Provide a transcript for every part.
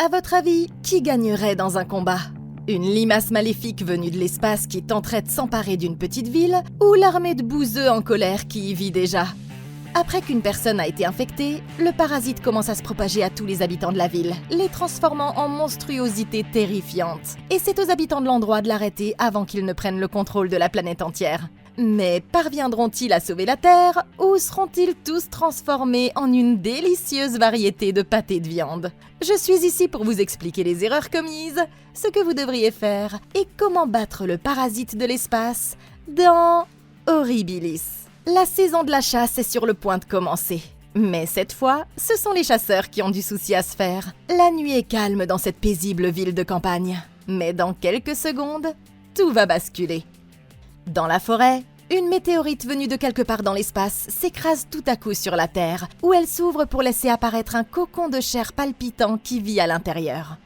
À votre avis, qui gagnerait dans un combat? Une limace maléfique venue de l'espace qui tenterait de s'emparer d'une petite ville ou l'armée de bouseux en colère qui y vit déjà? Après qu'une personne a été infectée, le parasite commence à se propager à tous les habitants de la ville, les transformant en monstruosités terrifiantes. Et c'est aux habitants de l'endroit de l'arrêter avant qu'ils ne prennent le contrôle de la planète entière. Mais parviendront-ils à sauver la Terre ou seront-ils tous transformés en une délicieuse variété de pâté de viande? Je suis ici pour vous expliquer les erreurs commises, ce que vous devriez faire et comment battre le parasite de l'espace dans Horribilis. La saison de la chasse est sur le point de commencer. Mais cette fois, ce sont les chasseurs qui ont du souci à se faire. La nuit est calme dans cette paisible ville de campagne. Mais dans quelques secondes, tout va basculer. Dans la forêt, une météorite venue de quelque part dans l'espace s'écrase tout à coup sur la Terre, où elle s'ouvre pour laisser apparaître un cocon de chair palpitant qui vit à l'intérieur.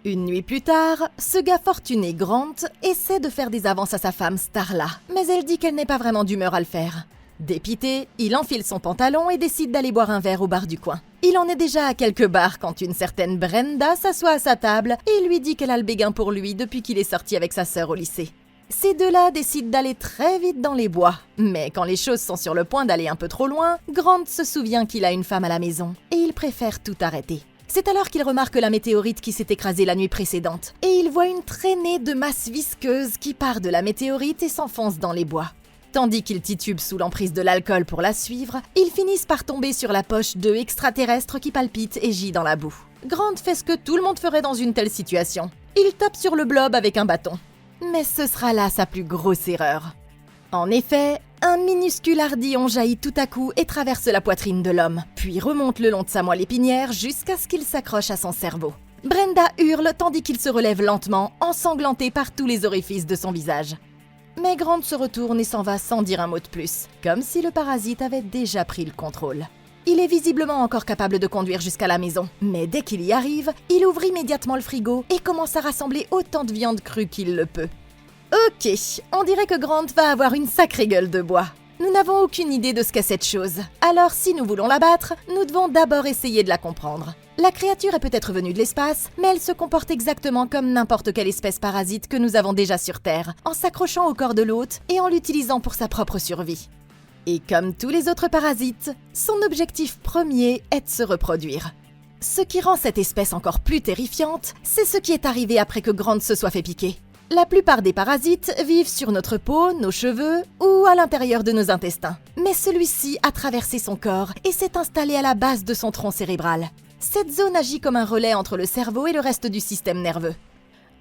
Une nuit plus tard, ce gars fortuné Grant essaie de faire des avances à sa femme Starla, mais elle dit qu'elle n'est pas vraiment d'humeur à le faire. Dépité, il enfile son pantalon et décide d'aller boire un verre au bar du coin. Il en est déjà à quelques bars quand une certaine Brenda s'assoit à sa table et lui dit qu'elle a le béguin pour lui depuis qu'il est sorti avec sa sœur au lycée. Ces deux-là décident d'aller très vite dans les bois. Mais quand les choses sont sur le point d'aller un peu trop loin, Grant se souvient qu'il a une femme à la maison et il préfère tout arrêter. C'est alors qu'il remarque la météorite qui s'est écrasée la nuit précédente et il voit une traînée de masse visqueuse qui part de la météorite et s'enfonce dans les bois. Tandis qu'ils titubent sous l'emprise de l'alcool pour la suivre, ils finissent par tomber sur la poche d'œufs extraterrestres qui palpite et gît dans la boue. Grant fait ce que tout le monde ferait dans une telle situation. Il tape sur le blob avec un bâton. Mais ce sera là sa plus grosse erreur. En effet, un minuscule ardillon jaillit tout à coup et traverse la poitrine de l'homme, puis remonte le long de sa moelle épinière jusqu'à ce qu'il s'accroche à son cerveau. Brenda hurle tandis qu'il se relève lentement, ensanglanté par tous les orifices de son visage. Mais Grant se retourne et s'en va sans dire un mot de plus, comme si le parasite avait déjà pris le contrôle. Il est visiblement encore capable de conduire jusqu'à la maison, mais dès qu'il y arrive, il ouvre immédiatement le frigo et commence à rassembler autant de viande crue qu'il le peut. Ok, on dirait que Grant va avoir une sacrée gueule de bois. Nous n'avons aucune idée de ce qu'est cette chose. Alors si nous voulons la battre, nous devons d'abord essayer de la comprendre. La créature est peut-être venue de l'espace, mais elle se comporte exactement comme n'importe quelle espèce parasite que nous avons déjà sur Terre, en s'accrochant au corps de l'hôte et en l'utilisant pour sa propre survie. Et comme tous les autres parasites, son objectif premier est de se reproduire. Ce qui rend cette espèce encore plus terrifiante, c'est ce qui est arrivé après que Grant se soit fait piquer. La plupart des parasites vivent sur notre peau, nos cheveux ou à l'intérieur de nos intestins. Mais celui-ci a traversé son corps et s'est installé à la base de son tronc cérébral. Cette zone agit comme un relais entre le cerveau et le reste du système nerveux.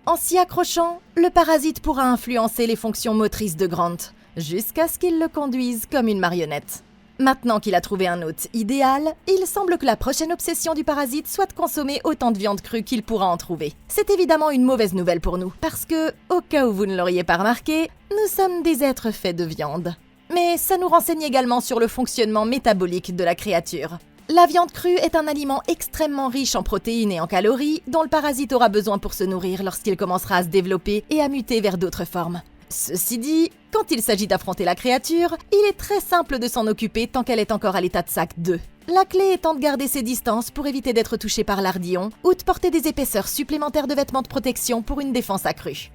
En s'y accrochant, le parasite pourra influencer les fonctions motrices de Grant, jusqu'à ce qu'il le conduise comme une marionnette. Maintenant qu'il a trouvé un hôte idéal, il semble que la prochaine obsession du parasite soit de consommer autant de viande crue qu'il pourra en trouver. C'est évidemment une mauvaise nouvelle pour nous, parce que, au cas où vous ne l'auriez pas remarqué, nous sommes des êtres faits de viande. Mais ça nous renseigne également sur le fonctionnement métabolique de la créature. La viande crue est un aliment extrêmement riche en protéines et en calories, dont le parasite aura besoin pour se nourrir lorsqu'il commencera à se développer et à muter vers d'autres formes. Ceci dit, quand il s'agit d'affronter la créature, il est très simple de s'en occuper tant qu'elle est encore à l'état de sac 2. La clé étant de garder ses distances pour éviter d'être touché par l'ardillon ou de porter des épaisseurs supplémentaires de vêtements de protection pour une défense accrue.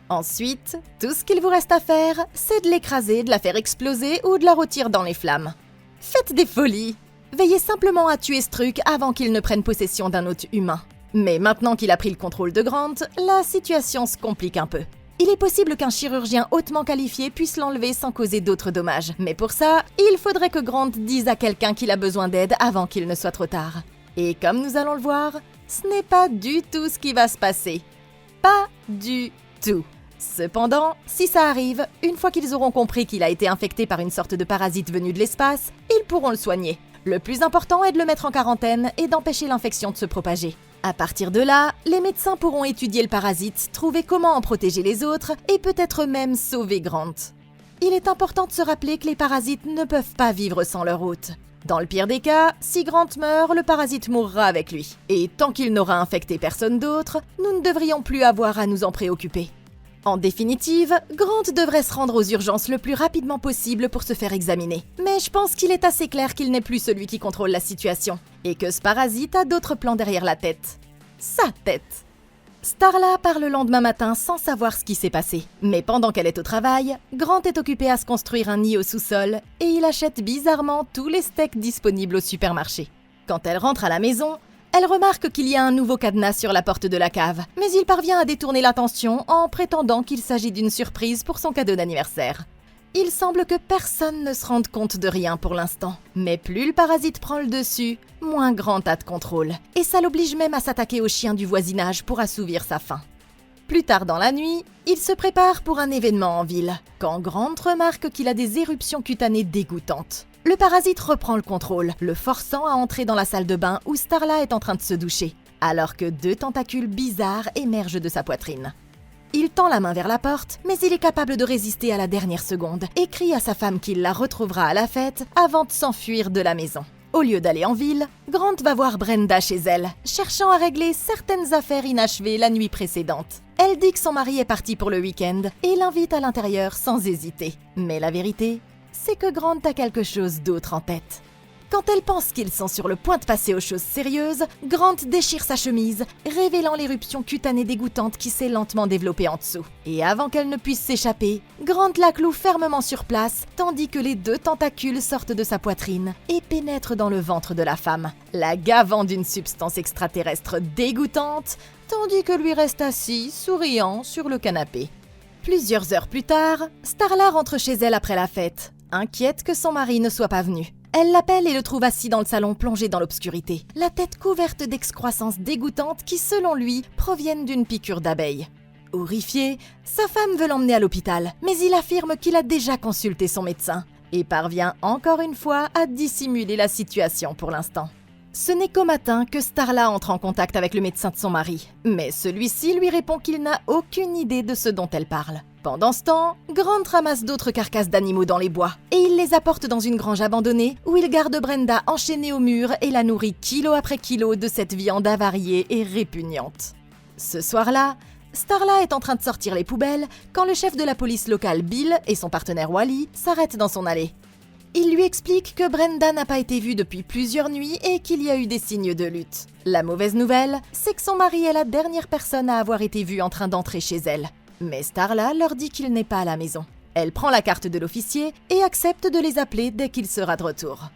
Ensuite, tout ce qu'il vous reste à faire, c'est de l'écraser, de la faire exploser ou de la rôtir dans les flammes. Faites des folies! Veillez simplement à tuer ce truc avant qu'il ne prenne possession d'un hôte humain. Mais maintenant qu'il a pris le contrôle de Grant, la situation se complique un peu. Il est possible qu'un chirurgien hautement qualifié puisse l'enlever sans causer d'autres dommages. Mais pour ça, il faudrait que Grant dise à quelqu'un qu'il a besoin d'aide avant qu'il ne soit trop tard. Et comme nous allons le voir, ce n'est pas du tout ce qui va se passer. Pas du tout. Cependant, si ça arrive, une fois qu'ils auront compris qu'il a été infecté par une sorte de parasite venu de l'espace, ils pourront le soigner. Le plus important est de le mettre en quarantaine et d'empêcher l'infection de se propager. À partir de là, les médecins pourront étudier le parasite, trouver comment en protéger les autres et peut-être même sauver Grant. Il est important de se rappeler que les parasites ne peuvent pas vivre sans leur hôte. Dans le pire des cas, si Grant meurt, le parasite mourra avec lui. Et tant qu'il n'aura infecté personne d'autre, nous ne devrions plus avoir à nous en préoccuper. En définitive, Grant devrait se rendre aux urgences le plus rapidement possible pour se faire examiner. Mais je pense qu'il est assez clair qu'il n'est plus celui qui contrôle la situation, et que ce parasite a d'autres plans derrière la tête. sa tête. Starla part le lendemain matin sans savoir ce qui s'est passé. Mais pendant qu'elle est au travail, Grant est occupé à se construire un nid au sous-sol et il achète bizarrement tous les steaks disponibles au supermarché. Quand elle rentre à la maison, elle remarque qu'il y a un nouveau cadenas sur la porte de la cave, mais il parvient à détourner l'attention en prétendant qu'il s'agit d'une surprise pour son cadeau d'anniversaire. Il semble que personne ne se rende compte de rien pour l'instant. Mais plus le parasite prend le dessus, moins Grant a de contrôle. Et ça l'oblige même à s'attaquer aux chiens du voisinage pour assouvir sa faim. Plus tard dans la nuit, il se prépare pour un événement en ville, quand Grant remarque qu'il a des éruptions cutanées dégoûtantes. Le parasite reprend le contrôle, le forçant à entrer dans la salle de bain où Starla est en train de se doucher, alors que 2 tentacules bizarres émergent de sa poitrine. Il tend la main vers la porte, mais il est capable de résister à la dernière seconde et crie à sa femme qu'il la retrouvera à la fête avant de s'enfuir de la maison. Au lieu d'aller en ville, Grant va voir Brenda chez elle, cherchant à régler certaines affaires inachevées la nuit précédente. Elle dit que son mari est parti pour le week-end et l'invite à l'intérieur sans hésiter. Mais la vérité, c'est que Grant a quelque chose d'autre en tête. Quand elle pense qu'ils sont sur le point de passer aux choses sérieuses, Grant déchire sa chemise, révélant l'éruption cutanée dégoûtante qui s'est lentement développée en dessous. Et avant qu'elle ne puisse s'échapper, Grant la cloue fermement sur place, tandis que les 2 tentacules sortent de sa poitrine et pénètrent dans le ventre de la femme, la gavant d'une substance extraterrestre dégoûtante, tandis que lui reste assis, souriant, sur le canapé. Plusieurs heures plus tard, Starla rentre chez elle après la fête, inquiète que son mari ne soit pas venu. Elle l'appelle et le trouve assis dans le salon plongé dans l'obscurité, la tête couverte d'excroissances dégoûtantes qui, selon lui, proviennent d'une piqûre d'abeille. Horrifié, sa femme veut l'emmener à l'hôpital, mais il affirme qu'il a déjà consulté son médecin et parvient encore une fois à dissimuler la situation pour l'instant. Ce n'est qu'au matin que Starla entre en contact avec le médecin de son mari, mais celui-ci lui répond qu'il n'a aucune idée de ce dont elle parle. Pendant ce temps, Grant ramasse d'autres carcasses d'animaux dans les bois et il les apporte dans une grange abandonnée où il garde Brenda enchaînée au mur et la nourrit kilo après kilo de cette viande avariée et répugnante. Ce soir-là, Starla est en train de sortir les poubelles quand le chef de la police locale Bill et son partenaire Wally s'arrêtent dans son allée. Il lui explique que Brenda n'a pas été vue depuis plusieurs nuits et qu'il y a eu des signes de lutte. La mauvaise nouvelle, c'est que son mari est la dernière personne à avoir été vue en train d'entrer chez elle. Mais Starla leur dit qu'il n'est pas à la maison. Elle prend la carte de l'officier et accepte de les appeler dès qu'il sera de retour.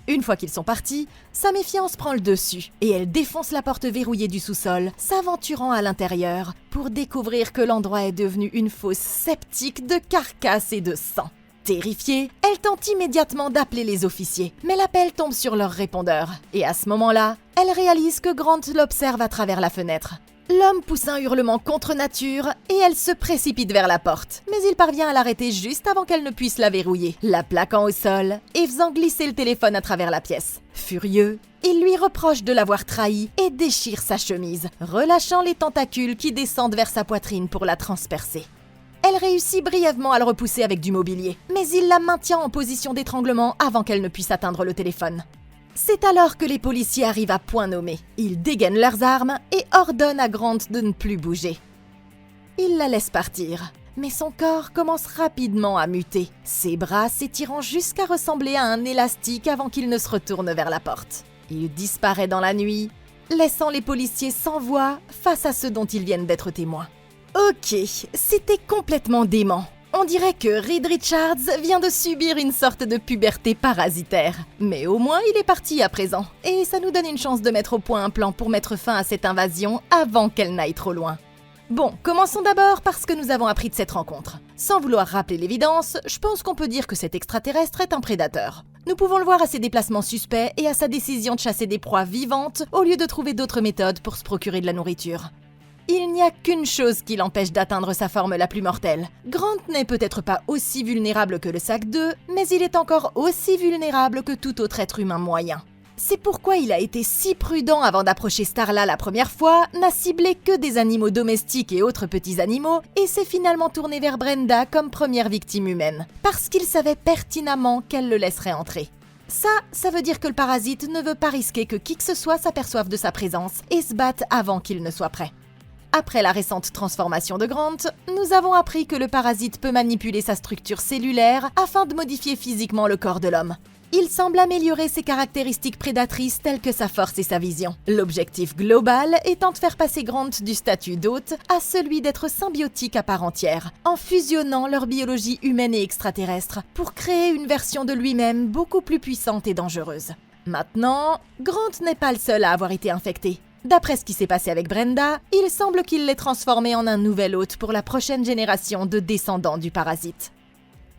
Une fois qu'ils sont partis, sa méfiance prend le dessus et elle défonce la porte verrouillée du sous-sol, s'aventurant à l'intérieur pour découvrir que l'endroit est devenu une fosse septique de carcasses et de sang. Terrifiée, elle tente immédiatement d'appeler les officiers, mais l'appel tombe sur leur répondeur. Et à ce moment-là, elle réalise que Grant l'observe à travers la fenêtre. L'homme pousse un hurlement contre nature et elle se précipite vers la porte. Mais il parvient à l'arrêter juste avant qu'elle ne puisse la verrouiller, la plaquant au sol et faisant glisser le téléphone à travers la pièce. Furieux, il lui reproche de l'avoir trahi et déchire sa chemise, relâchant les tentacules qui descendent vers sa poitrine pour la transpercer. Elle réussit brièvement à le repousser avec du mobilier, mais il la maintient en position d'étranglement avant qu'elle ne puisse atteindre le téléphone. C'est alors que les policiers arrivent à point nommé. Ils dégainent leurs armes et ordonnent à Grant de ne plus bouger. Ils la laissent partir, mais son corps commence rapidement à muter, ses bras s'étirant jusqu'à ressembler à un élastique avant qu'il ne se retourne vers la porte. Il disparaît dans la nuit, laissant les policiers sans voix face à ceux dont ils viennent d'être témoins. Ok, c'était complètement dément. On dirait que Reed Richards vient de subir une sorte de puberté parasitaire. Mais au moins, il est parti à présent. Et ça nous donne une chance de mettre au point un plan pour mettre fin à cette invasion avant qu'elle n'aille trop loin. Bon, commençons d'abord par ce que nous avons appris de cette rencontre. Sans vouloir rappeler l'évidence, je pense qu'on peut dire que cet extraterrestre est un prédateur. Nous pouvons le voir à ses déplacements suspects et à sa décision de chasser des proies vivantes au lieu de trouver d'autres méthodes pour se procurer de la nourriture. Il n'y a qu'une chose qui l'empêche d'atteindre sa forme la plus mortelle. Grant n'est peut-être pas aussi vulnérable que le sac 2, mais il est encore aussi vulnérable que tout autre être humain moyen. C'est pourquoi il a été si prudent avant d'approcher Starla la première fois, n'a ciblé que des animaux domestiques et autres petits animaux, et s'est finalement tourné vers Brenda comme première victime humaine, parce qu'il savait pertinemment qu'elle le laisserait entrer. Ça veut dire que le parasite ne veut pas risquer que qui que ce soit s'aperçoive de sa présence et se batte avant qu'il ne soit prêt. Après la récente transformation de Grant, nous avons appris que le parasite peut manipuler sa structure cellulaire afin de modifier physiquement le corps de l'homme. Il semble améliorer ses caractéristiques prédatrices telles que sa force et sa vision. L'objectif global étant de faire passer Grant du statut d'hôte à celui d'être symbiotique à part entière, en fusionnant leur biologie humaine et extraterrestre pour créer une version de lui-même beaucoup plus puissante et dangereuse. Maintenant, Grant n'est pas le seul à avoir été infecté. D'après ce qui s'est passé avec Brenda, il semble qu'il l'ait transformé en un nouvel hôte pour la prochaine génération de descendants du parasite.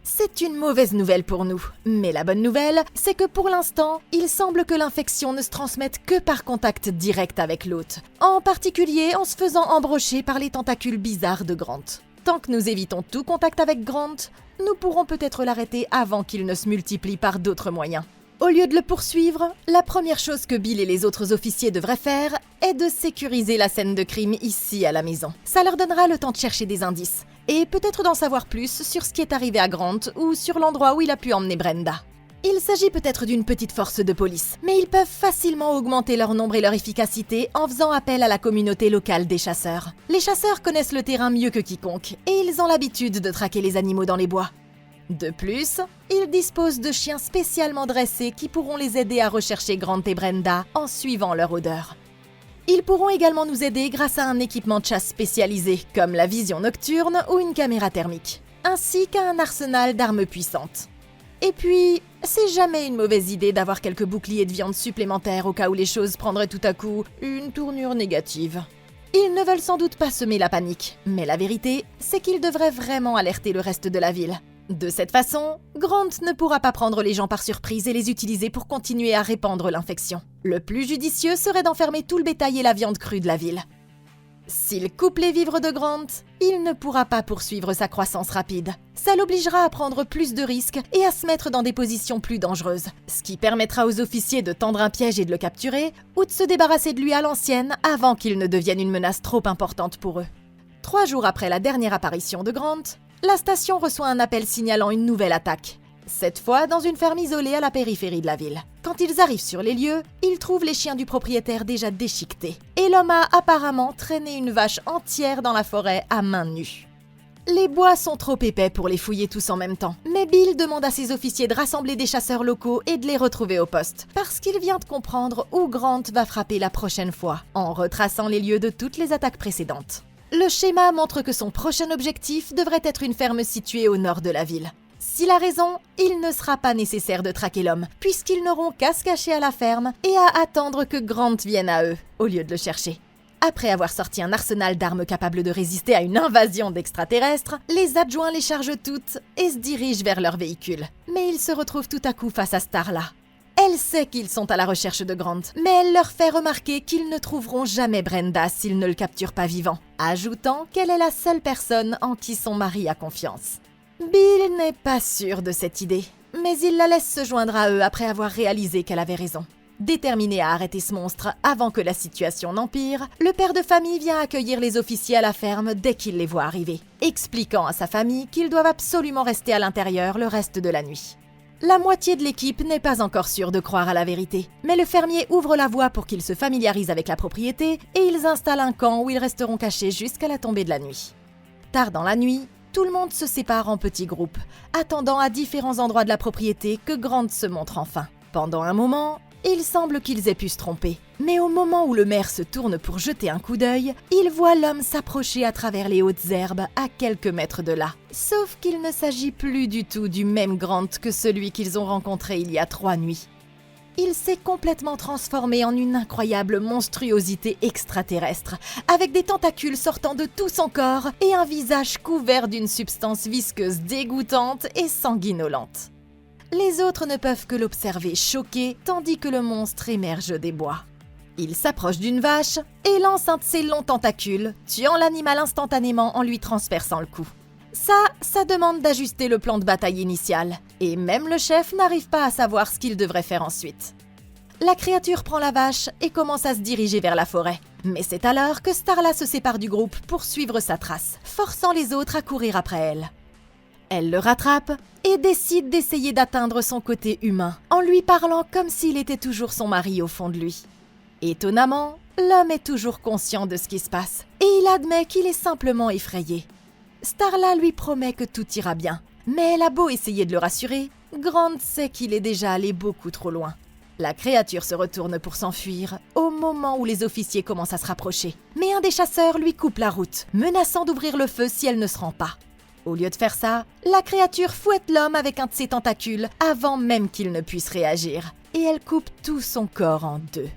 C'est une mauvaise nouvelle pour nous, mais la bonne nouvelle, c'est que pour l'instant, il semble que l'infection ne se transmette que par contact direct avec l'hôte, en particulier en se faisant embrocher par les tentacules bizarres de Grant. Tant que nous évitons tout contact avec Grant, nous pourrons peut-être l'arrêter avant qu'il ne se multiplie par d'autres moyens. Au lieu de le poursuivre, la première chose que Bill et les autres officiers devraient faire est de sécuriser la scène de crime ici à la maison. Ça leur donnera le temps de chercher des indices, et peut-être d'en savoir plus sur ce qui est arrivé à Grant ou sur l'endroit où il a pu emmener Brenda. Il s'agit peut-être d'une petite force de police, mais ils peuvent facilement augmenter leur nombre et leur efficacité en faisant appel à la communauté locale des chasseurs. Les chasseurs connaissent le terrain mieux que quiconque, et ils ont l'habitude de traquer les animaux dans les bois. De plus, ils disposent de chiens spécialement dressés qui pourront les aider à rechercher Grant et Brenda en suivant leur odeur. Ils pourront également nous aider grâce à un équipement de chasse spécialisé, comme la vision nocturne ou une caméra thermique, ainsi qu'à un arsenal d'armes puissantes. Et puis, c'est jamais une mauvaise idée d'avoir quelques boucliers de viande supplémentaires au cas où les choses prendraient tout à coup une tournure négative. Ils ne veulent sans doute pas semer la panique, mais la vérité, c'est qu'ils devraient vraiment alerter le reste de la ville. De cette façon, Grant ne pourra pas prendre les gens par surprise et les utiliser pour continuer à répandre l'infection. Le plus judicieux serait d'enfermer tout le bétail et la viande crue de la ville. S'il coupe les vivres de Grant, il ne pourra pas poursuivre sa croissance rapide. Ça l'obligera à prendre plus de risques et à se mettre dans des positions plus dangereuses, ce qui permettra aux officiers de tendre un piège et de le capturer, ou de se débarrasser de lui à l'ancienne avant qu'il ne devienne une menace trop importante pour eux. 3 jours après la dernière apparition de Grant, la station reçoit un appel signalant une nouvelle attaque. Cette fois dans une ferme isolée à la périphérie de la ville. Quand ils arrivent sur les lieux, ils trouvent les chiens du propriétaire déjà déchiquetés. Et l'homme a apparemment traîné une vache entière dans la forêt à main nue. Les bois sont trop épais pour les fouiller tous en même temps, mais Bill demande à ses officiers de rassembler des chasseurs locaux et de les retrouver au poste, parce qu'il vient de comprendre où Grant va frapper la prochaine fois, en retraçant les lieux de toutes les attaques précédentes. Le schéma montre que son prochain objectif devrait être une ferme située au nord de la ville. S'il a raison, il ne sera pas nécessaire de traquer l'homme, puisqu'ils n'auront qu'à se cacher à la ferme et à attendre que Grant vienne à eux, au lieu de le chercher. Après avoir sorti un arsenal d'armes capable de résister à une invasion d'extraterrestres, les adjoints les chargent toutes et se dirigent vers leur véhicule. Mais ils se retrouvent tout à coup face à Starla. Elle sait qu'ils sont à la recherche de Grant, mais elle leur fait remarquer qu'ils ne trouveront jamais Brenda s'ils ne le capturent pas vivant, ajoutant qu'elle est la seule personne en qui son mari a confiance. Bill n'est pas sûr de cette idée, mais il la laisse se joindre à eux après avoir réalisé qu'elle avait raison. Déterminé à arrêter ce monstre avant que la situation n'empire, le père de famille vient accueillir les officiers à la ferme dès qu'il les voit arriver, expliquant à sa famille qu'ils doivent absolument rester à l'intérieur le reste de la nuit. La moitié de l'équipe n'est pas encore sûre de croire à la vérité, mais le fermier ouvre la voie pour qu'ils se familiarisent avec la propriété et ils installent un camp où ils resteront cachés jusqu'à la tombée de la nuit. Tard dans la nuit, tout le monde se sépare en petits groupes, attendant à différents endroits de la propriété que Grant se montre enfin. Pendant un moment, il semble qu'ils aient pu se tromper, mais au moment où le maire se tourne pour jeter un coup d'œil, il voit l'homme s'approcher à travers les hautes herbes à quelques mètres de là. Sauf qu'il ne s'agit plus du tout du même Grant que celui qu'ils ont rencontré il y a 3 nuits. Il s'est complètement transformé en une incroyable monstruosité extraterrestre, avec des tentacules sortant de tout son corps et un visage couvert d'une substance visqueuse dégoûtante et sanguinolente. Les autres ne peuvent que l'observer choqués, tandis que le monstre émerge des bois. Il s'approche d'une vache et lance un de ses longs tentacules, tuant l'animal instantanément en lui transperçant le cou. Ça demande d'ajuster le plan de bataille initial, et même le chef n'arrive pas à savoir ce qu'il devrait faire ensuite. La créature prend la vache et commence à se diriger vers la forêt. Mais c'est alors que Starla se sépare du groupe pour suivre sa trace, forçant les autres à courir après elle. Elle le rattrape et décide d'essayer d'atteindre son côté humain, en lui parlant comme s'il était toujours son mari au fond de lui. Étonnamment, l'homme est toujours conscient de ce qui se passe, et il admet qu'il est simplement effrayé. Starla lui promet que tout ira bien, mais elle a beau essayer de le rassurer, Grant sait qu'il est déjà allé beaucoup trop loin. La créature se retourne pour s'enfuir au moment où les officiers commencent à se rapprocher. Mais un des chasseurs lui coupe la route, menaçant d'ouvrir le feu si elle ne se rend pas. Au lieu de faire ça, la créature fouette l'homme avec un de ses tentacules avant même qu'il ne puisse réagir. Et elle coupe tout son corps en 2.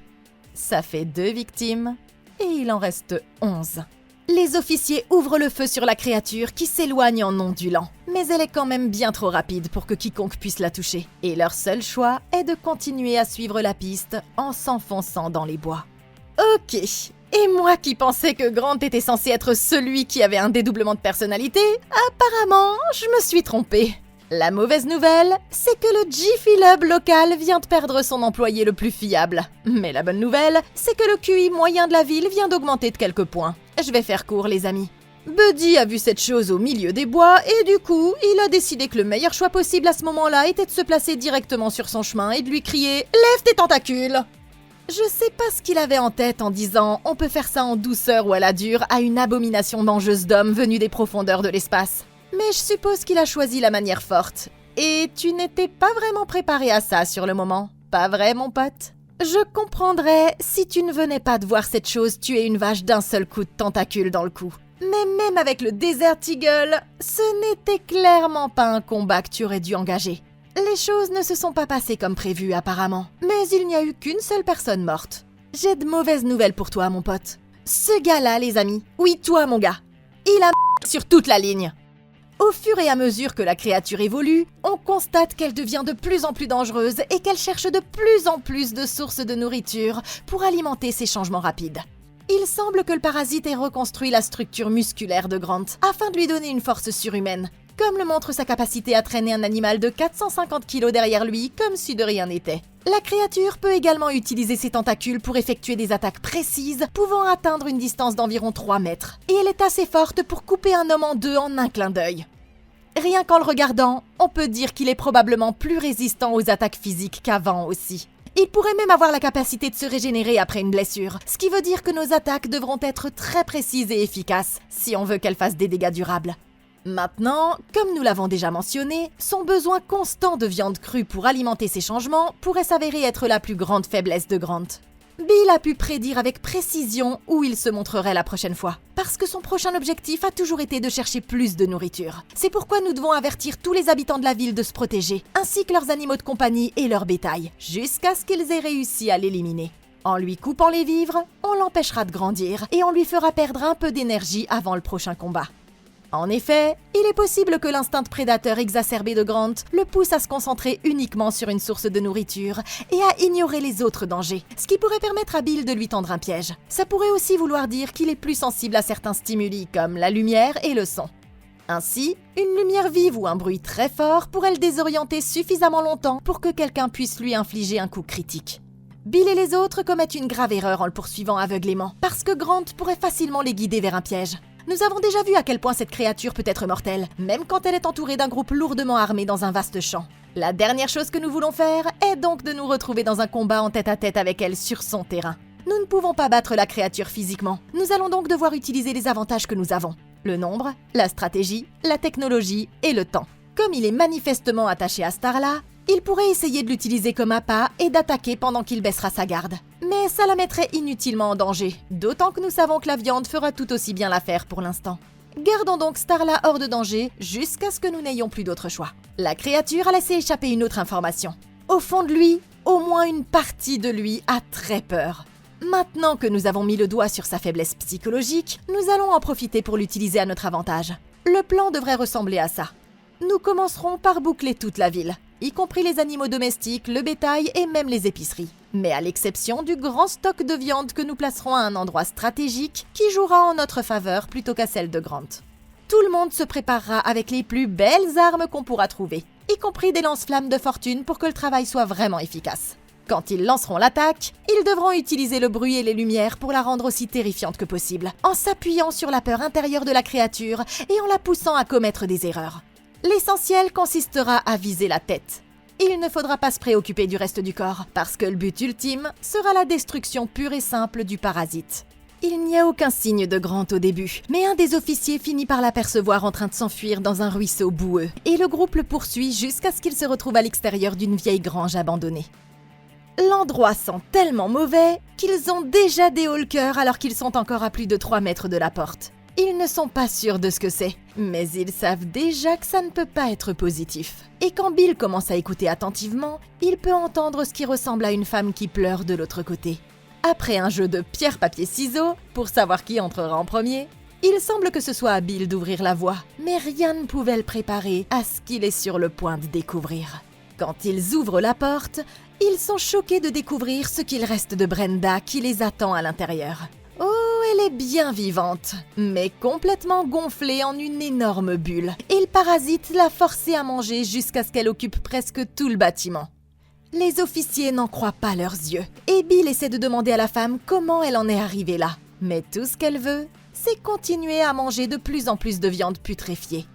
Ça fait 2 victimes et il en reste 11. Les officiers ouvrent le feu sur la créature qui s'éloigne en ondulant. Mais elle est quand même bien trop rapide pour que quiconque puisse la toucher. Et leur seul choix est de continuer à suivre la piste en s'enfonçant dans les bois. Ok, et moi qui pensais que Grant était censé être celui qui avait un dédoublement de personnalité, apparemment, je me suis trompée. La mauvaise nouvelle, c'est que le Jiffy Lub local vient de perdre son employé le plus fiable. Mais la bonne nouvelle, c'est que le QI moyen de la ville vient d'augmenter de quelques points. Je vais faire court, les amis. Buddy a vu cette chose au milieu des bois et du coup, il a décidé que le meilleur choix possible à ce moment-là était de se placer directement sur son chemin et de lui crier « Lève tes tentacules !» Je sais pas ce qu'il avait en tête en disant « On peut faire ça en douceur ou à la dure » à une abomination mangeuse d'hommes venue des profondeurs de l'espace. Mais je suppose qu'il a choisi la manière forte. Et tu n'étais pas vraiment préparé à ça sur le moment, pas vrai mon pote ? Je comprendrais si tu ne venais pas de voir cette chose tuer une vache d'un seul coup de tentacule dans le cou. Mais même avec le Desert Eagle, ce n'était clairement pas un combat que tu aurais dû engager. Les choses ne se sont pas passées comme prévu apparemment, mais il n'y a eu qu'une seule personne morte. J'ai de mauvaises nouvelles pour toi mon pote. Ce gars-là les amis, oui toi mon gars, il a sur toute la ligne. Au fur et à mesure que la créature évolue, on constate qu'elle devient de plus en plus dangereuse et qu'elle cherche de plus en plus de sources de nourriture pour alimenter ses changements rapides. Il semble que le parasite ait reconstruit la structure musculaire de Grant afin de lui donner une force surhumaine, comme le montre sa capacité à traîner un animal de 450 kg derrière lui comme si de rien n'était. La créature peut également utiliser ses tentacules pour effectuer des attaques précises pouvant atteindre une distance d'environ 3 mètres, et elle est assez forte pour couper un homme en 2 en un clin d'œil. Rien qu'en le regardant, on peut dire qu'il est probablement plus résistant aux attaques physiques qu'avant aussi. Il pourrait même avoir la capacité de se régénérer après une blessure, ce qui veut dire que nos attaques devront être très précises et efficaces si on veut qu'elles fassent des dégâts durables. Maintenant, comme nous l'avons déjà mentionné, son besoin constant de viande crue pour alimenter ses changements pourrait s'avérer être la plus grande faiblesse de Grant. Bill a pu prédire avec précision où il se montrerait la prochaine fois, parce que son prochain objectif a toujours été de chercher plus de nourriture. C'est pourquoi nous devons avertir tous les habitants de la ville de se protéger, ainsi que leurs animaux de compagnie et leur bétail, jusqu'à ce qu'ils aient réussi à l'éliminer. En lui coupant les vivres, on l'empêchera de grandir et on lui fera perdre un peu d'énergie avant le prochain combat. En effet, il est possible que l'instinct prédateur exacerbé de Grant le pousse à se concentrer uniquement sur une source de nourriture et à ignorer les autres dangers, ce qui pourrait permettre à Bill de lui tendre un piège. Ça pourrait aussi vouloir dire qu'il est plus sensible à certains stimuli comme la lumière et le son. Ainsi, une lumière vive ou un bruit très fort pourrait le désorienter suffisamment longtemps pour que quelqu'un puisse lui infliger un coup critique. Bill et les autres commettent une grave erreur en le poursuivant aveuglément, parce que Grant pourrait facilement les guider vers un piège. Nous avons déjà vu à quel point cette créature peut être mortelle, même quand elle est entourée d'un groupe lourdement armé dans un vaste champ. La dernière chose que nous voulons faire est donc de nous retrouver dans un combat en tête-à-tête avec elle sur son terrain. Nous ne pouvons pas battre la créature physiquement, nous allons donc devoir utiliser les avantages que nous avons. Le nombre, la stratégie, la technologie et le temps. Comme il est manifestement attaché à Starla, il pourrait essayer de l'utiliser comme appât et d'attaquer pendant qu'il baissera sa garde. Mais ça la mettrait inutilement en danger, d'autant que nous savons que la viande fera tout aussi bien l'affaire pour l'instant. Gardons donc Starla hors de danger jusqu'à ce que nous n'ayons plus d'autre choix. La créature a laissé échapper une autre information. Au fond de lui, au moins une partie de lui a très peur. Maintenant que nous avons mis le doigt sur sa faiblesse psychologique, nous allons en profiter pour l'utiliser à notre avantage. Le plan devrait ressembler à ça. Nous commencerons par boucler toute la ville, y compris les animaux domestiques, le bétail et même les épiceries. Mais à l'exception du grand stock de viande que nous placerons à un endroit stratégique qui jouera en notre faveur plutôt qu'à celle de Grant. Tout le monde se préparera avec les plus belles armes qu'on pourra trouver, y compris des lance-flammes de fortune pour que le travail soit vraiment efficace. Quand ils lanceront l'attaque, ils devront utiliser le bruit et les lumières pour la rendre aussi terrifiante que possible, en s'appuyant sur la peur intérieure de la créature et en la poussant à commettre des erreurs. L'essentiel consistera à viser la tête. Il ne faudra pas se préoccuper du reste du corps, parce que le but ultime sera la destruction pure et simple du parasite. Il n'y a aucun signe de Grant au début, mais un des officiers finit par l'apercevoir en train de s'enfuir dans un ruisseau boueux, et le groupe le poursuit jusqu'à ce qu'il se retrouve à l'extérieur d'une vieille grange abandonnée. L'endroit sent tellement mauvais qu'ils ont déjà des hauts le cœur alors qu'ils sont encore à plus de 3 mètres de la porte. Ils ne sont pas sûrs de ce que c'est, mais ils savent déjà que ça ne peut pas être positif. Et quand Bill commence à écouter attentivement, il peut entendre ce qui ressemble à une femme qui pleure de l'autre côté. Après un jeu de pierre-papier-ciseaux, pour savoir qui entrera en premier, il semble que ce soit à Bill d'ouvrir la voie, mais rien ne pouvait le préparer à ce qu'il est sur le point de découvrir. Quand ils ouvrent la porte, ils sont choqués de découvrir ce qu'il reste de Brenda qui les attend à l'intérieur. Oh, elle est bien vivante, mais complètement gonflée en une énorme bulle, et le parasite l'a forcée à manger jusqu'à ce qu'elle occupe presque tout le bâtiment. Les officiers n'en croient pas leurs yeux, et Bill essaie de demander à la femme comment elle en est arrivée là. Mais tout ce qu'elle veut, c'est continuer à manger de plus en plus de viande putréfiée.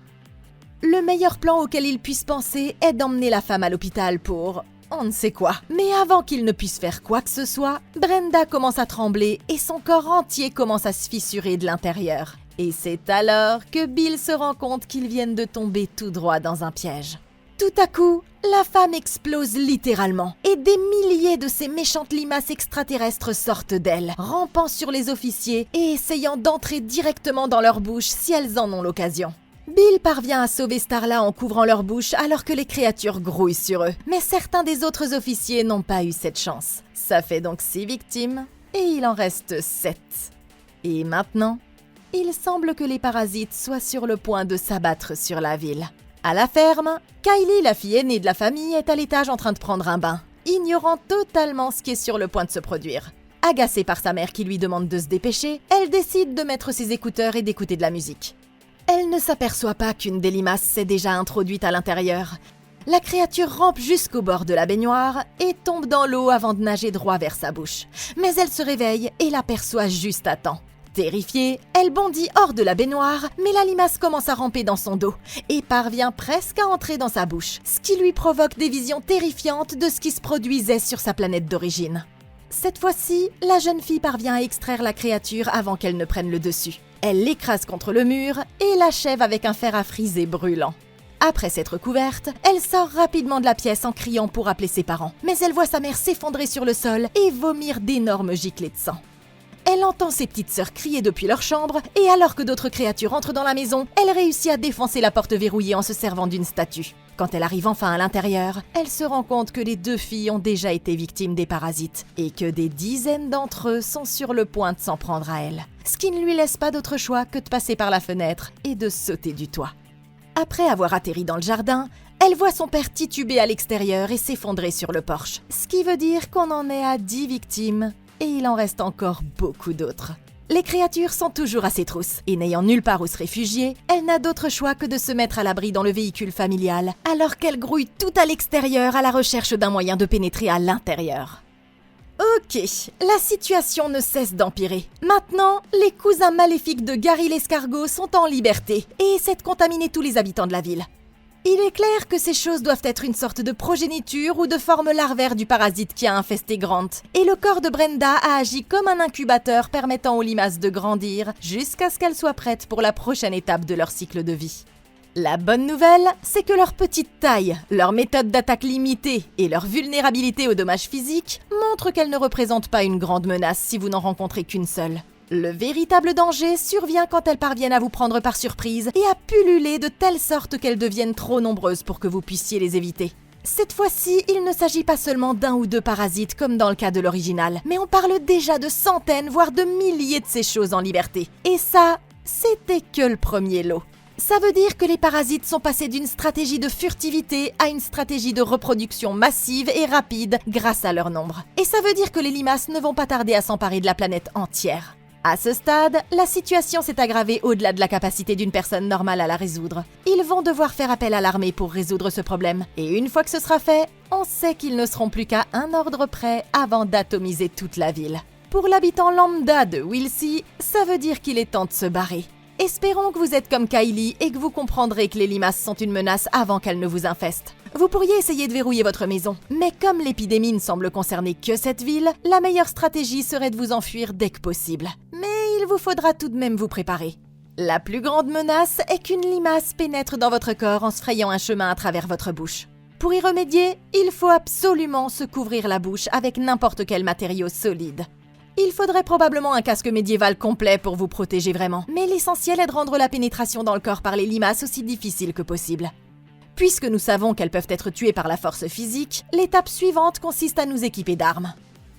Le meilleur plan auquel il puisse penser est d'emmener la femme à l'hôpital pour on ne sait quoi. Mais avant qu'il ne puisse faire quoi que ce soit, Brenda commence à trembler et son corps entier commence à se fissurer de l'intérieur. Et c'est alors que Bill se rend compte qu'ils viennent de tomber tout droit dans un piège. Tout à coup, la femme explose littéralement et des milliers de ces méchantes limaces extraterrestres sortent d'elle, rampant sur les officiers et essayant d'entrer directement dans leur bouche si elles en ont l'occasion. Bill parvient à sauver Starla en couvrant leur bouche alors que les créatures grouillent sur eux. Mais certains des autres officiers n'ont pas eu cette chance. Ça fait donc 6 victimes et il en reste 7. Et maintenant, il semble que les parasites soient sur le point de s'abattre sur la ville. À la ferme, Kylie, la fille aînée de la famille, est à l'étage en train de prendre un bain, ignorant totalement ce qui est sur le point de se produire. Agacée par sa mère qui lui demande de se dépêcher, elle décide de mettre ses écouteurs et d'écouter de la musique. Elle ne s'aperçoit pas qu'une des limaces s'est déjà introduite à l'intérieur. La créature rampe jusqu'au bord de la baignoire et tombe dans l'eau avant de nager droit vers sa bouche. Mais elle se réveille et l'aperçoit juste à temps. Terrifiée, elle bondit hors de la baignoire, mais la limace commence à ramper dans son dos et parvient presque à entrer dans sa bouche, ce qui lui provoque des visions terrifiantes de ce qui se produisait sur sa planète d'origine. Cette fois-ci, la jeune fille parvient à extraire la créature avant qu'elle ne prenne le dessus. Elle l'écrase contre le mur et l'achève avec un fer à friser brûlant. Après s'être couverte, elle sort rapidement de la pièce en criant pour appeler ses parents. Mais elle voit sa mère s'effondrer sur le sol et vomir d'énormes giclées de sang. Elle entend ses petites sœurs crier depuis leur chambre et alors que d'autres créatures entrent dans la maison, elle réussit à défoncer la porte verrouillée en se servant d'une statue. Quand elle arrive enfin à l'intérieur, elle se rend compte que les 2 filles ont déjà été victimes des parasites et que des dizaines d'entre eux sont sur le point de s'en prendre à elle. Ce qui ne lui laisse pas d'autre choix que de passer par la fenêtre et de sauter du toit. Après avoir atterri dans le jardin, elle voit son père tituber à l'extérieur et s'effondrer sur le porche. Ce qui veut dire qu'on en est à 10 victimes et il en reste encore beaucoup d'autres. Les créatures sont toujours à ses trousses, et n'ayant nulle part où se réfugier, elle n'a d'autre choix que de se mettre à l'abri dans le véhicule familial, alors qu'elle grouille tout à l'extérieur à la recherche d'un moyen de pénétrer à l'intérieur. Ok, la situation ne cesse d'empirer. Maintenant, les cousins maléfiques de Gary l'escargot sont en liberté et essaient de contaminer tous les habitants de la ville. Il est clair que ces choses doivent être une sorte de progéniture ou de forme larvaire du parasite qui a infesté Grant. Et le corps de Brenda a agi comme un incubateur permettant aux limaces de grandir jusqu'à ce qu'elles soient prêtes pour la prochaine étape de leur cycle de vie. La bonne nouvelle, c'est que leur petite taille, leur méthode d'attaque limitée et leur vulnérabilité aux dommages physiques montrent qu'elles ne représentent pas une grande menace si vous n'en rencontrez qu'une seule. Le véritable danger survient quand elles parviennent à vous prendre par surprise et à pulluler de telle sorte qu'elles deviennent trop nombreuses pour que vous puissiez les éviter. Cette fois-ci, il ne s'agit pas seulement d'un ou deux parasites comme dans le cas de l'original, mais on parle déjà de centaines, voire de milliers de ces choses en liberté. Et ça, c'était que le premier lot. Ça veut dire que les parasites sont passés d'une stratégie de furtivité à une stratégie de reproduction massive et rapide grâce à leur nombre. Et ça veut dire que les limaces ne vont pas tarder à s'emparer de la planète entière. À ce stade, la situation s'est aggravée au-delà de la capacité d'une personne normale à la résoudre. Ils vont devoir faire appel à l'armée pour résoudre ce problème. Et une fois que ce sera fait, on sait qu'ils ne seront plus qu'à un ordre près avant d'atomiser toute la ville. Pour l'habitant lambda de Wilsey, ça veut dire qu'il est temps de se barrer. Espérons que vous êtes comme Kylie et que vous comprendrez que les limaces sont une menace avant qu'elles ne vous infestent. Vous pourriez essayer de verrouiller votre maison, mais comme l'épidémie ne semble concerner que cette ville, la meilleure stratégie serait de vous enfuir dès que possible. Mais il vous faudra tout de même vous préparer. La plus grande menace est qu'une limace pénètre dans votre corps en se frayant un chemin à travers votre bouche. Pour y remédier, il faut absolument se couvrir la bouche avec n'importe quel matériau solide. Il faudrait probablement un casque médiéval complet pour vous protéger vraiment, mais l'essentiel est de rendre la pénétration dans le corps par les limaces aussi difficile que possible. Puisque nous savons qu'elles peuvent être tuées par la force physique, l'étape suivante consiste à nous équiper d'armes.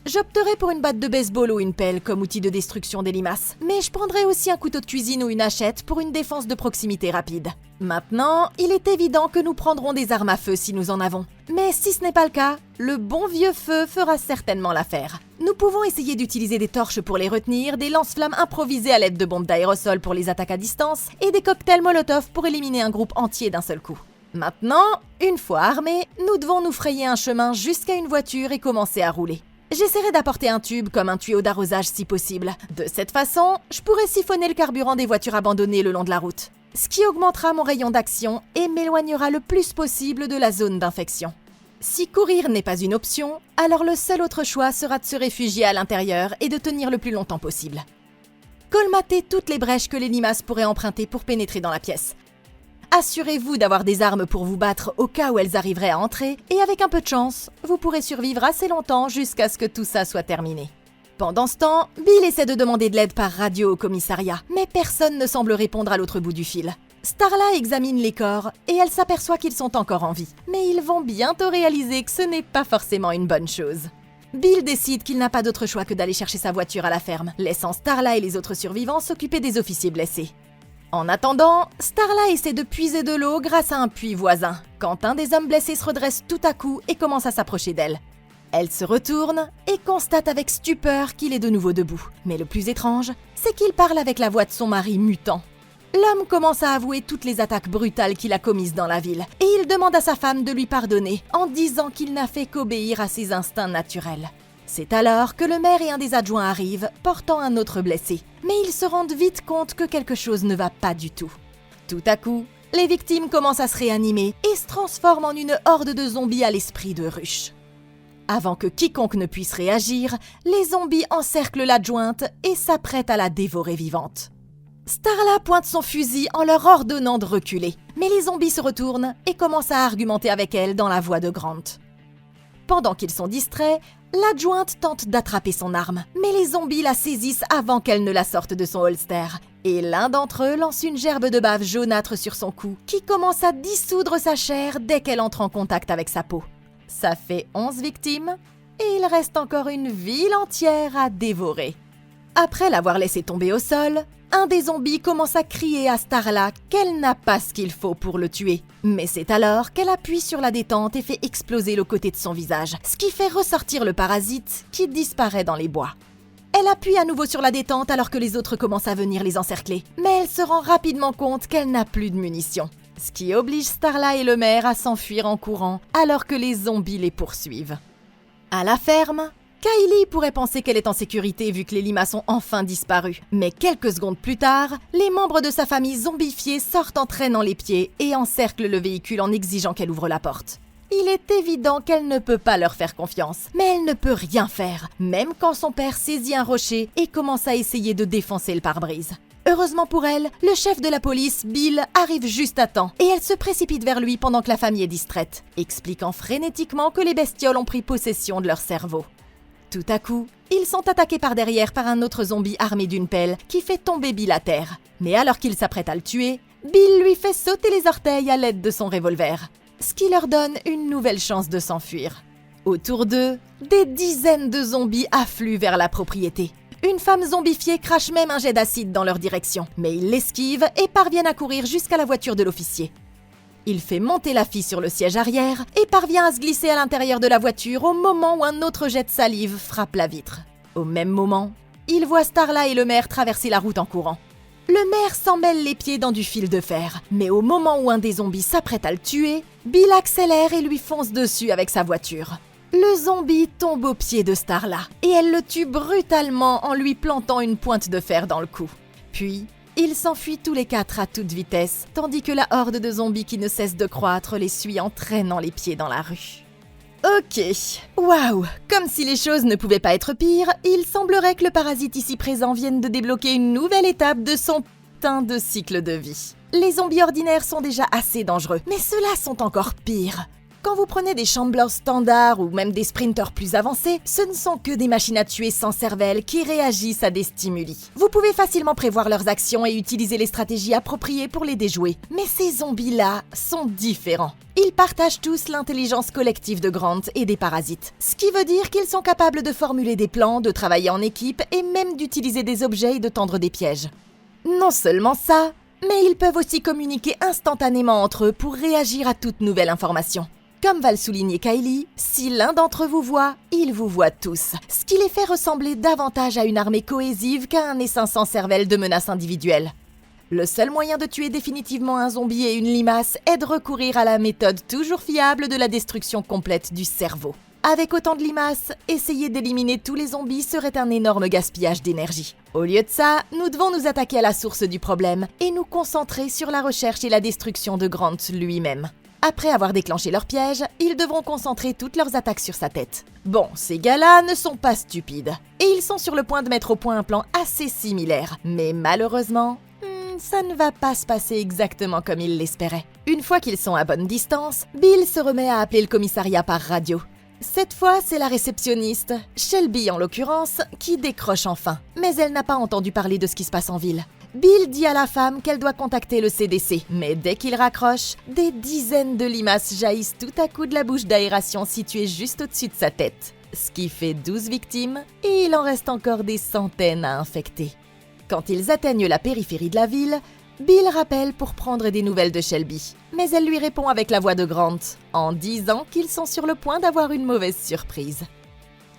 J'opterai pour une batte de baseball ou une pelle comme outil de destruction des limaces, mais je prendrai aussi un couteau de cuisine ou une hachette pour une défense de proximité rapide. Maintenant, il est évident que nous prendrons des armes à feu si nous en avons. Mais si ce n'est pas le cas, le bon vieux feu fera certainement l'affaire. Nous pouvons essayer d'utiliser des torches pour les retenir, des lance-flammes improvisées à l'aide de bombes d'aérosol pour les attaques à distance, et des cocktails Molotov pour éliminer un groupe entier d'un seul coup. Maintenant, une fois armés, nous devons nous frayer un chemin jusqu'à une voiture et commencer à rouler. J'essaierai d'apporter un tube comme un tuyau d'arrosage si possible. De cette façon, je pourrai siphonner le carburant des voitures abandonnées le long de la route, ce qui augmentera mon rayon d'action et m'éloignera le plus possible de la zone d'infection. Si courir n'est pas une option, alors le seul autre choix sera de se réfugier à l'intérieur et de tenir le plus longtemps possible. Colmatez toutes les brèches que les limaces pourraient emprunter pour pénétrer dans la pièce. Assurez-vous d'avoir des armes pour vous battre au cas où elles arriveraient à entrer, et avec un peu de chance, vous pourrez survivre assez longtemps jusqu'à ce que tout ça soit terminé. Pendant ce temps, Bill essaie de demander de l'aide par radio au commissariat, mais personne ne semble répondre à l'autre bout du fil. Starla examine les corps, et elle s'aperçoit qu'ils sont encore en vie, mais ils vont bientôt réaliser que ce n'est pas forcément une bonne chose. Bill décide qu'il n'a pas d'autre choix que d'aller chercher sa voiture à la ferme, laissant Starla et les autres survivants s'occuper des officiers blessés. En attendant, Starla essaie de puiser de l'eau grâce à un puits voisin, quand un des hommes blessés se redresse tout à coup et commence à s'approcher d'elle. Elle se retourne et constate avec stupeur qu'il est de nouveau debout. Mais le plus étrange, c'est qu'il parle avec la voix de son mari mutant. L'homme commence à avouer toutes les attaques brutales qu'il a commises dans la ville, et il demande à sa femme de lui pardonner en disant qu'il n'a fait qu'obéir à ses instincts naturels. C'est alors que le maire et un des adjoints arrivent, portant un autre blessé. Mais ils se rendent vite compte que quelque chose ne va pas du tout. Tout à coup, les victimes commencent à se réanimer et se transforment en une horde de zombies à l'esprit de ruche. Avant que quiconque ne puisse réagir, les zombies encerclent l'adjointe et s'apprêtent à la dévorer vivante. Starla pointe son fusil en leur ordonnant de reculer, mais les zombies se retournent et commencent à argumenter avec elle dans la voix de Grant. Pendant qu'ils sont distraits, l'adjointe tente d'attraper son arme, mais les zombies la saisissent avant qu'elle ne la sorte de son holster. Et l'un d'entre eux lance une gerbe de bave jaunâtre sur son cou, qui commence à dissoudre sa chair dès qu'elle entre en contact avec sa peau. Ça fait 11 victimes, et il reste encore une ville entière à dévorer. Après l'avoir laissé tomber au sol, un des zombies commence à crier à Starla qu'elle n'a pas ce qu'il faut pour le tuer. Mais c'est alors qu'elle appuie sur la détente et fait exploser le côté de son visage, ce qui fait ressortir le parasite qui disparaît dans les bois. Elle appuie à nouveau sur la détente alors que les autres commencent à venir les encercler, mais elle se rend rapidement compte qu'elle n'a plus de munitions, ce qui oblige Starla et le maire à s'enfuir en courant alors que les zombies les poursuivent. À la ferme, Kylie pourrait penser qu'elle est en sécurité vu que les limaces ont enfin disparu. Mais quelques secondes plus tard, les membres de sa famille zombifiée sortent en traînant les pieds et encerclent le véhicule en exigeant qu'elle ouvre la porte. Il est évident qu'elle ne peut pas leur faire confiance, mais elle ne peut rien faire, même quand son père saisit un rocher et commence à essayer de défoncer le pare-brise. Heureusement pour elle, le chef de la police, Bill, arrive juste à temps et elle se précipite vers lui pendant que la famille est distraite, expliquant frénétiquement que les bestioles ont pris possession de leur cerveau. Tout à coup, ils sont attaqués par derrière par un autre zombie armé d'une pelle qui fait tomber Bill à terre. Mais alors qu'il s'apprête à le tuer, Bill lui fait sauter les orteils à l'aide de son revolver, ce qui leur donne une nouvelle chance de s'enfuir. Autour d'eux, des dizaines de zombies affluent vers la propriété. Une femme zombifiée crache même un jet d'acide dans leur direction, mais ils l'esquivent et parviennent à courir jusqu'à la voiture de l'officier. Il fait monter la fille sur le siège arrière et parvient à se glisser à l'intérieur de la voiture au moment où un autre jet de salive frappe la vitre. Au même moment, il voit Starla et le maire traverser la route en courant. Le maire s'emmêle les pieds dans du fil de fer, mais au moment où un des zombies s'apprête à le tuer, Bill accélère et lui fonce dessus avec sa voiture. Le zombie tombe aux pieds de Starla et elle le tue brutalement en lui plantant une pointe de fer dans le cou. Puis, ils s'enfuient tous les quatre à toute vitesse, tandis que la horde de zombies qui ne cesse de croître les suit en traînant les pieds dans la rue. Ok. Waouh! Comme si les choses ne pouvaient pas être pires, il semblerait que le parasite ici présent vienne de débloquer une nouvelle étape de son putain de cycle de vie. Les zombies ordinaires sont déjà assez dangereux, mais ceux-là sont encore pires. Quand vous prenez des chamblers standards ou même des sprinters plus avancés, ce ne sont que des machines à tuer sans cervelle qui réagissent à des stimuli. Vous pouvez facilement prévoir leurs actions et utiliser les stratégies appropriées pour les déjouer. Mais ces zombies-là sont différents. Ils partagent tous l'intelligence collective de Grant et des parasites. Ce qui veut dire qu'ils sont capables de formuler des plans, de travailler en équipe et même d'utiliser des objets et de tendre des pièges. Non seulement ça, mais ils peuvent aussi communiquer instantanément entre eux pour réagir à toute nouvelle information. Comme va le souligner Kylie, si l'un d'entre vous voit, ils vous voient tous. Ce qui les fait ressembler davantage à une armée cohésive qu'à un essaim sans cervelle de menaces individuelles. Le seul moyen de tuer définitivement un zombie et une limace est de recourir à la méthode toujours fiable de la destruction complète du cerveau. Avec autant de limaces, essayer d'éliminer tous les zombies serait un énorme gaspillage d'énergie. Au lieu de ça, nous devons nous attaquer à la source du problème et nous concentrer sur la recherche et la destruction de Grant lui-même. Après avoir déclenché leur piège, ils devront concentrer toutes leurs attaques sur sa tête. Bon, ces gars-là ne sont pas stupides. Et ils sont sur le point de mettre au point un plan assez similaire. Mais malheureusement, ça ne va pas se passer exactement comme ils l'espéraient. Une fois qu'ils sont à bonne distance, Bill se remet à appeler le commissariat par radio. Cette fois, c'est la réceptionniste, Shelby en l'occurrence, qui décroche enfin. Mais elle n'a pas entendu parler de ce qui se passe en ville. Bill dit à la femme qu'elle doit contacter le CDC, mais dès qu'il raccroche, des dizaines de limaces jaillissent tout à coup de la bouche d'aération située juste au-dessus de sa tête. Ce qui fait 12 victimes, et il en reste encore des centaines à infecter. Quand ils atteignent la périphérie de la ville, Bill rappelle pour prendre des nouvelles de Shelby, mais elle lui répond avec la voix de Grant, en disant qu'ils sont sur le point d'avoir une mauvaise surprise.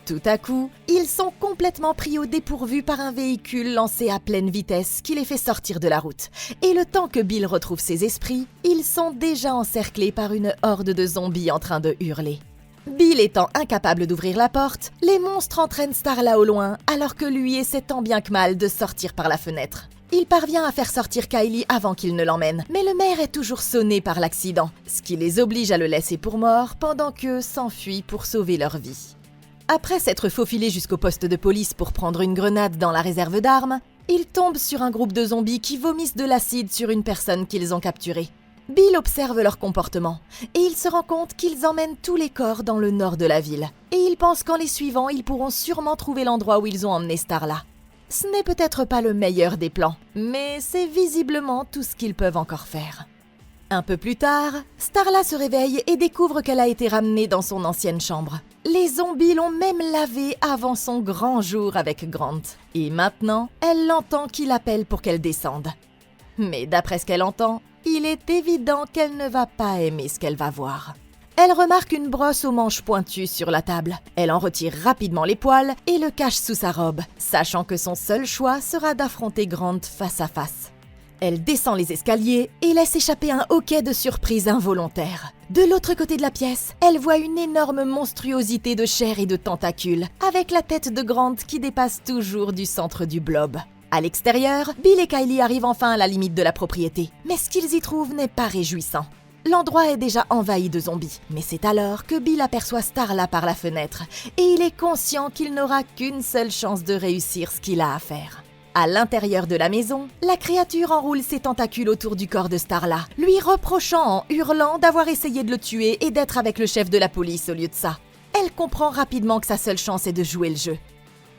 Tout à coup, ils sont complètement pris au dépourvu par un véhicule lancé à pleine vitesse qui les fait sortir de la route. Et le temps que Bill retrouve ses esprits, ils sont déjà encerclés par une horde de zombies en train de hurler. Bill étant incapable d'ouvrir la porte, les monstres entraînent Starla au loin, alors que lui essaie tant bien que mal de sortir par la fenêtre. Il parvient à faire sortir Kylie avant qu'il ne l'emmène, mais le maire est toujours sonné par l'accident, ce qui les oblige à le laisser pour mort pendant qu'eux s'enfuient pour sauver leur vie. Après s'être faufilé jusqu'au poste de police pour prendre une grenade dans la réserve d'armes, ils tombent sur un groupe de zombies qui vomissent de l'acide sur une personne qu'ils ont capturée. Bill observe leur comportement, et il se rend compte qu'ils emmènent tous les corps dans le nord de la ville. Et il pense qu'en les suivant, ils pourront sûrement trouver l'endroit où ils ont emmené Starla. Ce n'est peut-être pas le meilleur des plans, mais c'est visiblement tout ce qu'ils peuvent encore faire. Un peu plus tard, Starla se réveille et découvre qu'elle a été ramenée dans son ancienne chambre. Les zombies l'ont même lavée avant son grand jour avec Grant. Et maintenant, elle l'entend qui l'appelle pour qu'elle descende. Mais d'après ce qu'elle entend, il est évident qu'elle ne va pas aimer ce qu'elle va voir. Elle remarque une brosse aux manches pointues sur la table. Elle en retire rapidement les poils et le cache sous sa robe, sachant que son seul choix sera d'affronter Grant face à face. Elle descend les escaliers et laisse échapper un hoquet de surprise involontaire. De l'autre côté de la pièce, elle voit une énorme monstruosité de chair et de tentacules, avec la tête de Grant qui dépasse toujours du centre du blob. À l'extérieur, Bill et Kylie arrivent enfin à la limite de la propriété, mais ce qu'ils y trouvent n'est pas réjouissant. L'endroit est déjà envahi de zombies, mais c'est alors que Bill aperçoit Starla par la fenêtre, et il est conscient qu'il n'aura qu'une seule chance de réussir ce qu'il a à faire. À l'intérieur de la maison, la créature enroule ses tentacules autour du corps de Starla, lui reprochant en hurlant d'avoir essayé de le tuer et d'être avec le chef de la police au lieu de ça. Elle comprend rapidement que sa seule chance est de jouer le jeu.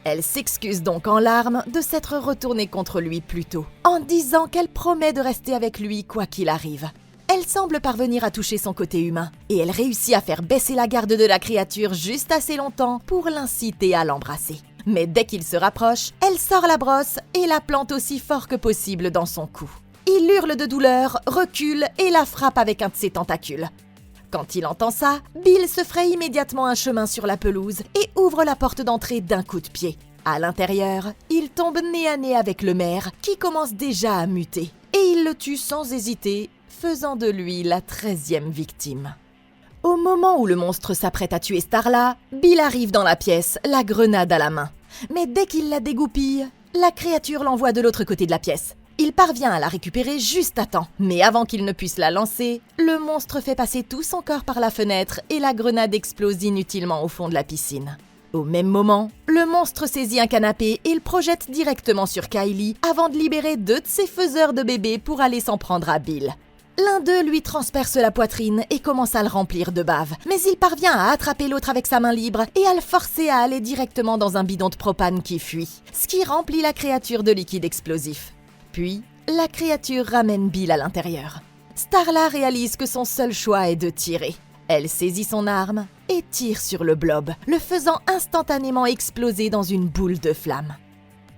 Elle s'excuse donc en larmes de s'être retournée contre lui plus tôt, en disant qu'elle promet de rester avec lui quoi qu'il arrive. Elle semble parvenir à toucher son côté humain, et elle réussit à faire baisser la garde de la créature juste assez longtemps pour l'inciter à l'embrasser. Mais dès qu'il se rapproche, elle sort la brosse et la plante aussi fort que possible dans son cou. Il hurle de douleur, recule et la frappe avec un de ses tentacules. Quand il entend ça, Bill se fraye immédiatement un chemin sur la pelouse et ouvre la porte d'entrée d'un coup de pied. À l'intérieur, il tombe nez à nez avec le maire, qui commence déjà à muter. Et il le tue sans hésiter, faisant de lui la 13e victime. Au moment où le monstre s'apprête à tuer Starla, Bill arrive dans la pièce, la grenade à la main. Mais dès qu'il la dégoupille, la créature l'envoie de l'autre côté de la pièce. Il parvient à la récupérer juste à temps, mais avant qu'il ne puisse la lancer, le monstre fait passer tout son corps par la fenêtre et la grenade explose inutilement au fond de la piscine. Au même moment, le monstre saisit un canapé et le projette directement sur Kylie avant de libérer 2 de ses faiseurs de bébés pour aller s'en prendre à Bill. L'un d'eux lui transperce la poitrine et commence à le remplir de bave, mais il parvient à attraper l'autre avec sa main libre et à le forcer à aller directement dans un bidon de propane qui fuit, ce qui remplit la créature de liquide explosif. Puis, la créature ramène Bill à l'intérieur. Starla réalise que son seul choix est de tirer. Elle saisit son arme et tire sur le blob, le faisant instantanément exploser dans une boule de flammes.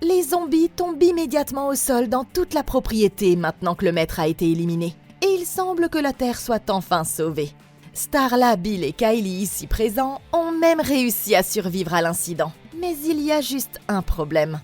Les zombies tombent immédiatement au sol dans toute la propriété maintenant que le maître a été éliminé. Et il semble que la Terre soit enfin sauvée. Starla, Bill et Kylie ici présents ont même réussi à survivre à l'incident. Mais il y a juste un problème.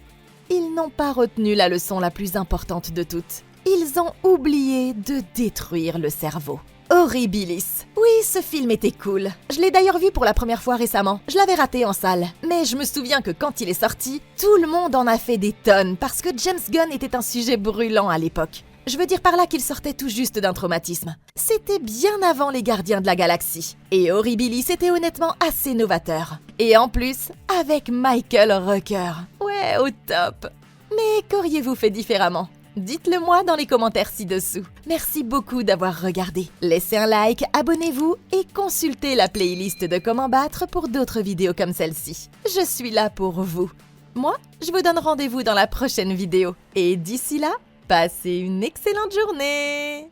Ils n'ont pas retenu la leçon la plus importante de toutes. Ils ont oublié de détruire le cerveau. Horribilis. Oui, ce film était cool. Je l'ai d'ailleurs vu pour la première fois récemment. Je l'avais raté en salle. Mais je me souviens que quand il est sorti, tout le monde en a fait des tonnes parce que James Gunn était un sujet brûlant à l'époque. Je veux dire par là qu'il sortait tout juste d'un traumatisme. C'était bien avant les Gardiens de la Galaxie. Et Horribilis était honnêtement assez novateur. Et en plus, avec Michael Rooker. Ouais, au top. Mais qu'auriez-vous fait différemment ? Dites-le moi dans les commentaires ci-dessous. Merci beaucoup d'avoir regardé. Laissez un like, abonnez-vous et consultez la playlist de Comment battre pour d'autres vidéos comme celle-ci. Je suis là pour vous. Moi, je vous donne rendez-vous dans la prochaine vidéo. Et d'ici là, passez une excellente journée!